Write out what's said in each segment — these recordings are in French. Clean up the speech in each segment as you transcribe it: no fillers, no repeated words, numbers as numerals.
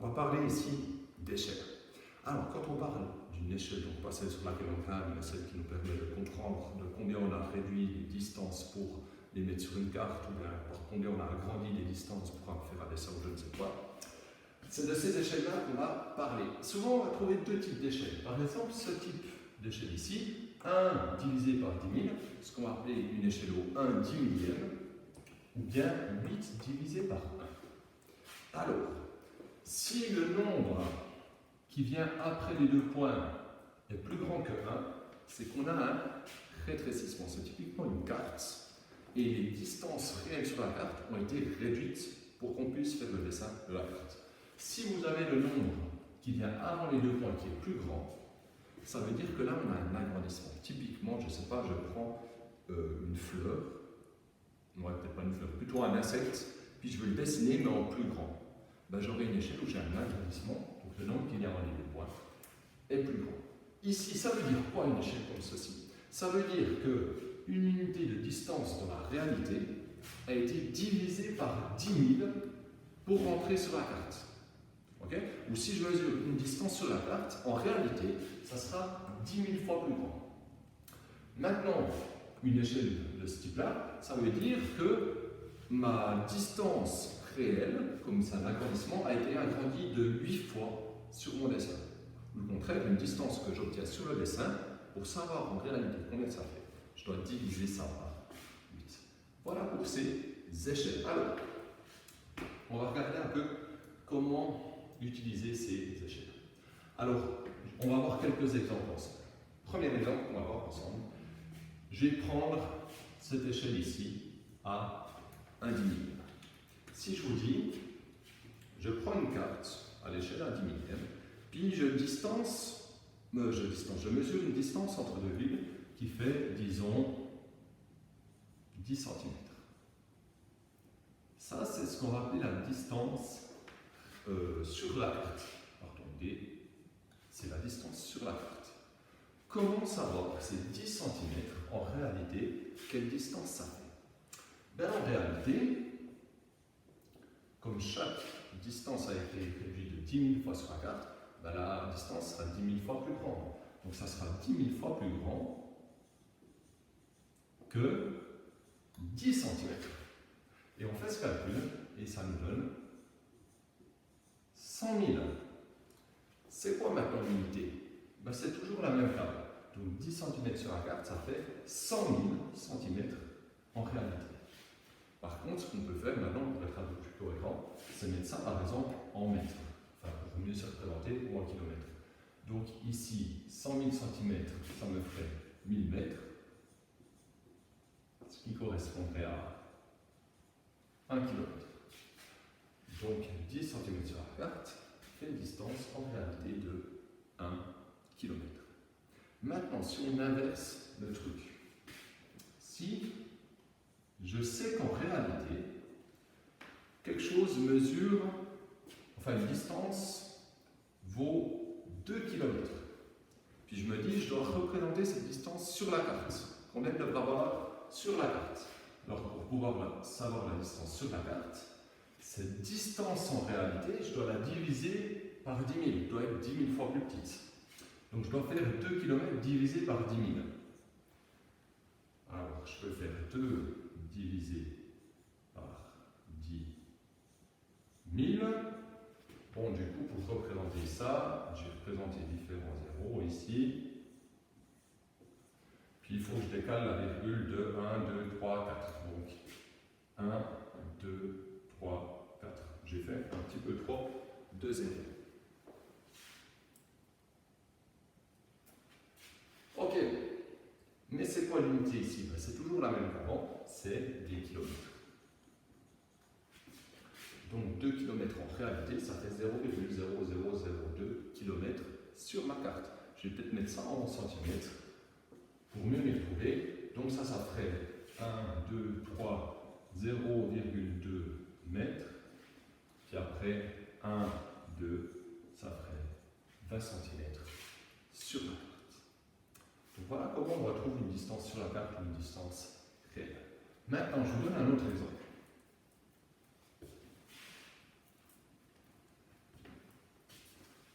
On va parler ici d'échelle. Alors, quand on parle d'une échelle, donc pas celle sur laquelle on gagne, mais celle qui nous permet de comprendre de combien on a réduit les distances pour les mettre sur une carte, ou bien par combien on a agrandi les distances pour en faire un dessin ou je ne sais quoi, c'est de ces échelles-là qu'on va parler. Souvent, on va trouver deux types d'échelles. Par exemple, ce type d'échelle ici, 1 divisé par 10 000, ce qu'on va appeler une échelle au 1 10 millième, ou bien 8 divisé par 1. Alors, si le nombre qui vient après les deux points est plus grand que 1, c'est qu'on a un rétrécissement. C'est typiquement une carte, et les distances réelles sur la carte ont été réduites pour qu'on puisse faire le dessin de la carte. Si vous avez le nombre qui vient avant les deux points qui est plus grand, ça veut dire que là on a un agrandissement. Typiquement, je ne sais pas, je prends une fleur, non, peut-être pas une fleur, plutôt un insecte, puis je veux le dessiner mais en plus grand. Ben, j'aurai une échelle où j'ai un agrandissement, donc le nombre qui vient avant les deux points est plus grand. Ici, ça veut dire quoi une échelle comme ceci? Ça veut dire qu'une unité de distance dans la réalité a été divisée par 10 000 pour rentrer sur la carte. Okay? Ou si je mesure une distance sur la carte, en réalité, ça sera 10 000 fois plus grand. Maintenant, une échelle de ce type-là, ça veut dire que ma distance réelle, comme c'est un agrandissement, a été agrandie de 8 fois sur mon dessin. Le contraire, une distance que j'obtiens sur le dessin, pour savoir en réalité combien ça fait, je dois diviser ça par 8. Voilà pour ces échelles. Alors, on va regarder un peu comment utiliser ces échelles. Alors, on va voir quelques exemples ensemble. Premier exemple qu'on va voir ensemble, je vais prendre cette échelle ici à 1 10 millième. Si je vous dis, je prends une carte à l'échelle à 10 millième, puis je mesure une distance entre deux villes qui fait, disons, 10 cm. Ça, c'est ce qu'on va appeler la distance sur la carte. Pardon, D, c'est la distance sur la carte. Comment savoir que c'est 10 cm en réalité, quelle distance ça fait? Ben, en réalité, comme chaque distance a été réduite de 10 000 fois sur la carte, ben la distance sera 10 000 fois plus grande. Donc ça sera 10 000 fois plus grand que 10 cm. Et on fait ce calcul et ça nous donne 100 000. C'est quoi maintenant l'unité? Ben c'est toujours la même table. Donc 10 cm sur la carte, ça fait 100 000 cm en réalité. Par contre, ce qu'on peut faire maintenant pour être un peu plus cohérent, c'est mettre ça par exemple en mètres. Enfin, pour mieux se représenter ou en kilomètres. Donc ici, 100 000 cm, ça me ferait 1000 mètres, ce qui correspondrait à 1 km. Donc 10 cm sur la carte fait une distance en réalité de 1 km. Maintenant, si on inverse le truc, si je sais qu'en réalité, quelque chose mesure, enfin une distance vaut 2 km. Puis je me dis, je dois représenter cette distance sur la carte. Combien devrait avoir sur la carte? Alors pour pouvoir savoir la distance sur la carte, cette distance en réalité, je dois la diviser par 10 000. Elle doit être 10 000 fois plus petite. Donc je dois faire 2 km divisé par 10 000. Alors je peux faire 2 divisé par 10 000. Bon, du coup, pour représenter ça, j'ai représenté différents zéros ici. Puis il faut que je décale la virgule de 1, 2, 3, 4. Donc 1, 2, 3, 4. J'ai fait un petit peu trop de zéros. Ok. Mais c'est quoi l'unité ici? Ben, c'est toujours la même qu'avant, c'est des kilomètres. Donc 2 km en réalité, ça fait 0,0002 km sur ma carte. Je vais peut-être mettre ça en centimètres pour mieux les trouver. Donc ça ferait 1, 2, 3, 0,2 mètres. Puis après, 1, 2, ça ferait 20 cm sur la carte. Donc voilà comment on retrouve une distance sur la carte ou une distance réelle. Maintenant, je vous donne un autre exemple.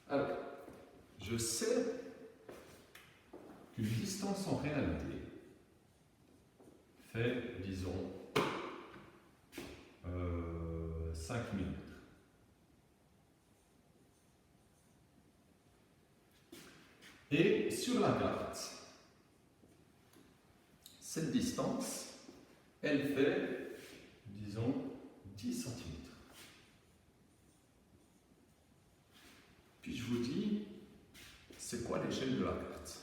Alors, je sais qu'une distance en réalité fait, disons, 5 mm. Et sur la carte, cette distance, elle fait, disons, 10 cm. Puis je vous dis, c'est quoi l'échelle de la carte?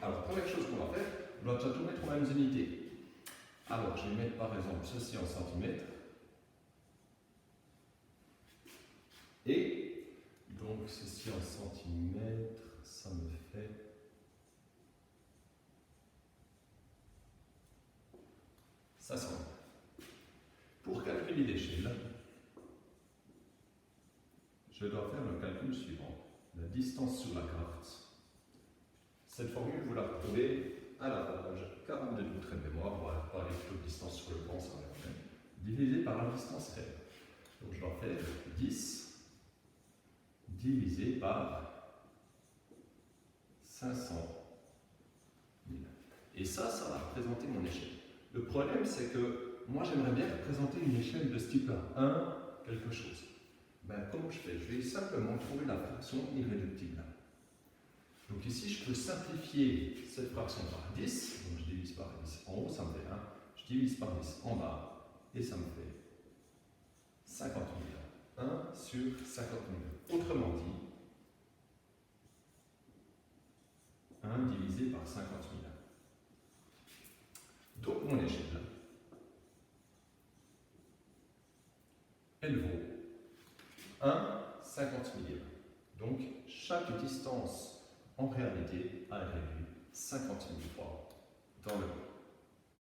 Alors, première chose qu'on va faire, on va déjà tout mettre aux mêmes unités. Alors, je vais mettre par exemple ceci en centimètres. Et donc, ceci en centimètres, ça me fait 500. Pour calculer l'échelle, je dois faire le calcul suivant. La distance sur la carte. Cette formule, vous la retrouvez à la page 42 du trait de mémoire, on va parler plutôt de distance sur le plan, ça va être divisé par la distance réelle. Donc je dois faire 10 divisé par 500 000. Et ça va représenter mon échelle. Le problème, c'est que moi, j'aimerais bien représenter une échelle de ce type-là, 1 quelque chose. Ben, comment je fais? Je vais simplement trouver la fraction irréductible. Donc ici, je peux simplifier cette fraction par 10. Donc je divise par 10 en haut, ça me fait 1. Je divise par 10 en bas, et ça me fait 50 000. 1 sur 50 000. Autrement dit, 1 divisé par 50 000. Donc mon échelle, elle vaut 1 50 millième. Donc chaque distance en réalité a réduit 50 000 fois dans le